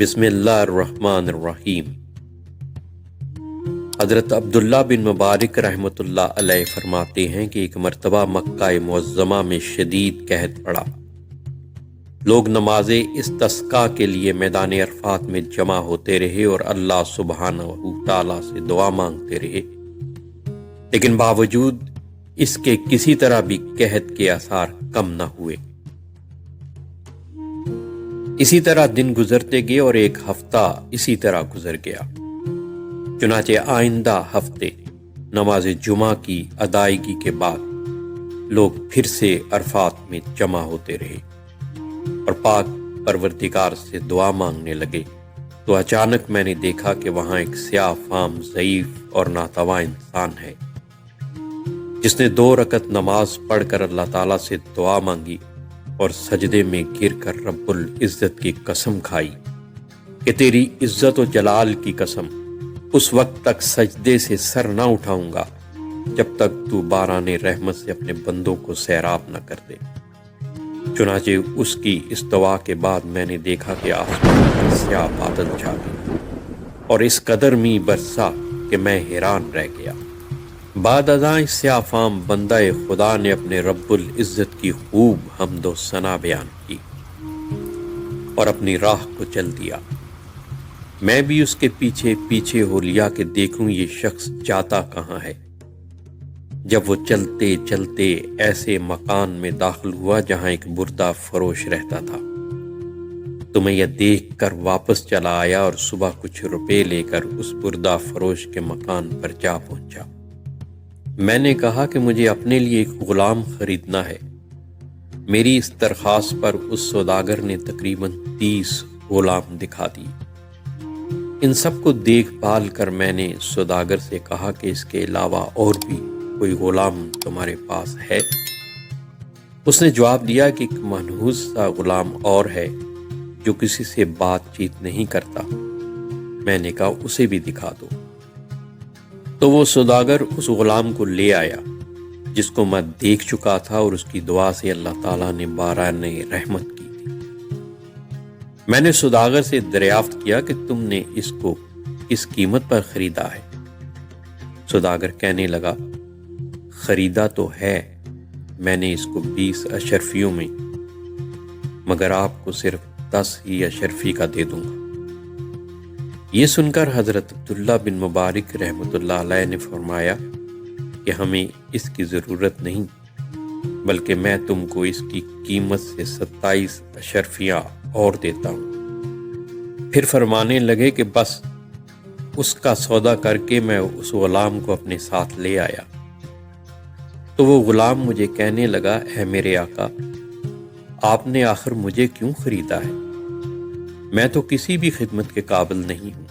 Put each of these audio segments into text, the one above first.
بسم اللہ الرحمن الرحیم۔ حضرت عبداللہ بن مبارک رحمۃ اللہ علیہ فرماتے ہیں کہ ایک مرتبہ مکہ معظمہ میں شدید قحط پڑا۔ لوگ نماز استسقاء کے لیے میدان عرفات میں جمع ہوتے رہے اور اللہ سبحانہ و تعالیٰ سے دعا مانگتے رہے، لیکن باوجود اس کے کسی طرح بھی قحط کے آثار کم نہ ہوئے۔ اسی طرح دن گزرتے گئے اور ایک ہفتہ اسی طرح گزر گیا۔ چنانچہ آئندہ ہفتے نماز جمعہ کی ادائیگی کے بعد لوگ پھر سے عرفات میں جمع ہوتے رہے اور پاک پروردگار سے دعا مانگنے لگے، تو اچانک میں نے دیکھا کہ وہاں ایک سیاہ فام ضعیف اور ناتواں انسان ہے، جس نے 2 رکعت نماز پڑھ کر اللہ تعالیٰ سے دعا مانگی اور سجدے میں گر کر رب العزت کی قسم کھائی کہ تیری عزت و جلال کی قسم، اس وقت تک سجدے سے سر نہ اٹھاؤں گا جب تک تو باران رحمت سے اپنے بندوں کو سیراب نہ کر دے۔ چنانچہ اس کی اس دعا کے بعد میں نے دیکھا کہ آسمان پر سیاہ بادل چھا گئے اور اس قدر می برسا کہ میں حیران رہ گیا۔ بعد ازاں سیاہ فام بندہ خدا نے اپنے رب العزت کی خوب حمد و ثنا بیان کی اور اپنی راہ کو چل دیا۔ میں بھی اس کے پیچھے پیچھے ہو لیا کہ دیکھوں یہ شخص جاتا کہاں ہے۔ جب وہ چلتے چلتے ایسے مکان میں داخل ہوا جہاں ایک بردہ فروش رہتا تھا، تو میں یہ دیکھ کر واپس چلا آیا اور صبح کچھ روپے لے کر اس بردہ فروش کے مکان پر جا پہنچا۔ میں نے کہا کہ مجھے اپنے لیے ایک غلام خریدنا ہے۔ میری اس درخواست پر اس سوداگر نے تقریباً 30 غلام دکھا دی۔ ان سب کو دیکھ بھال کر میں نے سوداگر سے کہا کہ اس کے علاوہ اور بھی کوئی غلام تمہارے پاس ہے؟ اس نے جواب دیا کہ ایک منحوس سا غلام اور ہے جو کسی سے بات چیت نہیں کرتا۔ میں نے کہا اسے بھی دکھا دو۔ تو وہ سوداگر اس غلام کو لے آیا جس کو میں دیکھ چکا تھا اور اس کی دعا سے اللہ تعالیٰ نے باران رحمت کی تھی۔ میں نے سوداگر سے دریافت کیا کہ تم نے اس کو کس قیمت پر خریدا ہے؟ سوداگر کہنے لگا، خریدا تو ہے میں نے اس کو 20 اشرفیوں میں، مگر آپ کو صرف 10 ہی اشرفی کا دے دوں گا۔ یہ سن کر حضرت عبداللہ بن مبارک رحمۃ اللہ علیہ نے فرمایا کہ ہمیں اس کی ضرورت نہیں، بلکہ میں تم کو اس کی قیمت سے 27 اشرفیاں اور دیتا ہوں۔ پھر فرمانے لگے کہ بس اس کا سودا کر کے میں اس غلام کو اپنے ساتھ لے آیا۔ تو وہ غلام مجھے کہنے لگا، اے میرے آقا، آپ نے آخر مجھے کیوں خریدا ہے؟ میں تو کسی بھی خدمت کے قابل نہیں ہوں۔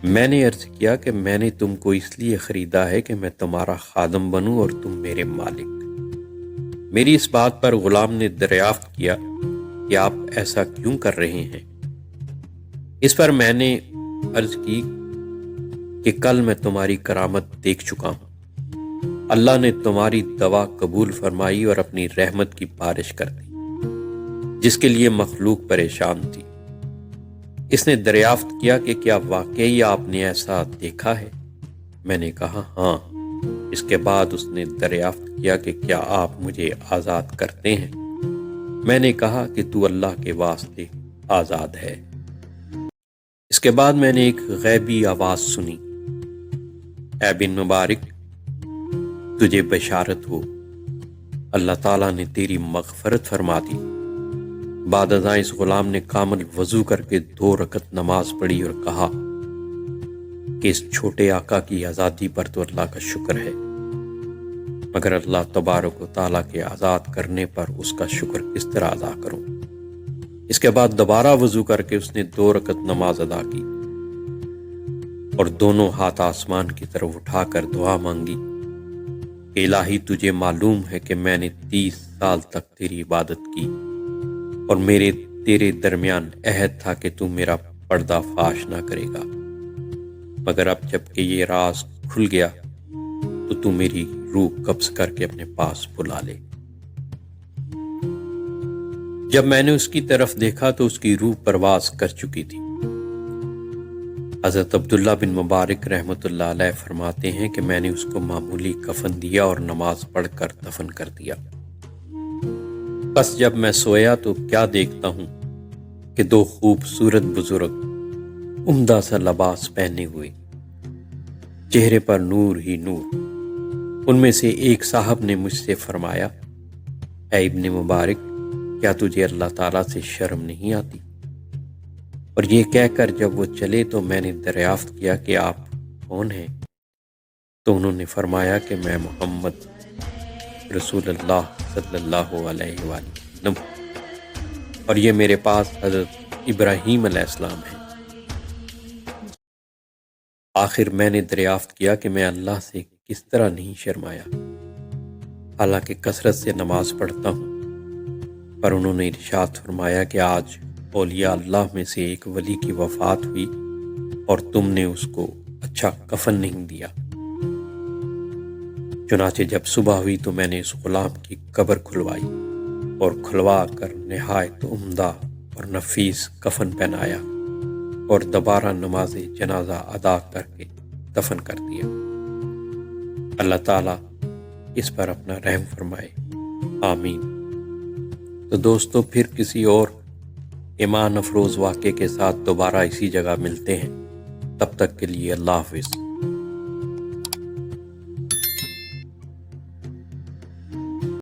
میں نے عرض کیا کہ میں نے تم کو اس لیے خریدا ہے کہ میں تمہارا خادم بنوں اور تم میرے مالک۔ میری اس بات پر غلام نے دریافت کیا کہ آپ ایسا کیوں کر رہے ہیں؟ اس پر میں نے عرض کی کہ کل میں تمہاری کرامت دیکھ چکا ہوں۔ اللہ نے تمہاری دعا قبول فرمائی اور اپنی رحمت کی بارش کر دی جس کے لیے مخلوق پریشان تھی۔ اس نے دریافت کیا کہ کیا واقعی آپ نے ایسا دیکھا ہے؟ میں نے کہا ہاں۔ اس کے بعد اس نے دریافت کیا کہ کیا آپ مجھے آزاد کرتے ہیں؟ میں نے کہا کہ تو اللہ کے واسطے آزاد ہے۔ اس کے بعد میں نے ایک غیبی آواز سنی، اے بن مبارک، تجھے بشارت ہو، اللہ تعالیٰ نے تیری مغفرت فرما دی۔ بعد ازاں اس غلام نے کامل وضو کر کے 2 رکعت نماز پڑھی اور کہا کہ اس چھوٹے آقا کی آزادی پر تو اللہ کا شکر ہے، مگر اللہ تبارک و تعالیٰ کے آزاد کرنے پر اس کا شکر کس طرح ادا کروں؟ اس کے بعد دوبارہ وضو کر کے اس نے 2 رکعت نماز ادا کی اور دونوں ہاتھ آسمان کی طرف اٹھا کر دعا مانگی کہ الہی تجھے معلوم ہے کہ میں نے 30 سال تک تیری عبادت کی اور میرے تیرے درمیان عہد تھا کہ تو میرا پردہ فاش نہ کرے گا، مگر اب جب کہ یہ راز کھل گیا تو میری روح قبض کر کے اپنے پاس بلا لے۔ جب میں نے اس کی طرف دیکھا تو اس کی روح پرواز کر چکی تھی۔ حضرت عبداللہ بن مبارک رحمۃ اللہ علیہ فرماتے ہیں کہ میں نے اس کو معمولی کفن دیا اور نماز پڑھ کر دفن کر دیا۔ بس جب میں سویا تو کیا دیکھتا ہوں کہ دو خوبصورت بزرگ عمدہ سا لباس پہنے ہوئے، چہرے پر نور ہی نور۔ ان میں سے ایک صاحب نے مجھ سے فرمایا، اے ابن مبارک، کیا تجھے اللہ تعالیٰ سے شرم نہیں آتی؟ اور یہ کہہ کر جب وہ چلے تو میں نے دریافت کیا کہ آپ کون ہیں؟ تو انہوں نے فرمایا کہ میں محمد رسول اللہ صلی اللہ علیہ وآلہ وسلم، اور یہ میرے پاس حضرت ابراہیم علیہ السلام ہیں۔ آخر میں نے دریافت کیا کہ میں اللہ سے کس طرح نہیں شرمایا، حالانکہ کثرت سے نماز پڑھتا ہوں۔ پر انہوں نے ارشاد فرمایا کہ آج اولیاء اللہ میں سے ایک ولی کی وفات ہوئی اور تم نے اس کو اچھا کفن نہیں دیا۔ چنانچہ جب صبح ہوئی تو میں نے اس غلام کی قبر کھلوائی اور کھلوا کر نہایت عمدہ اور نفیس کفن پہنایا اور دوبارہ نماز جنازہ ادا کر کے دفن کر دیا۔ اللہ تعالیٰ اس پر اپنا رحم فرمائے، آمین۔ تو دوستو، پھر کسی اور ایمان افروز واقعے کے ساتھ دوبارہ اسی جگہ ملتے ہیں۔ تب تک کے لیے اللہ حافظ۔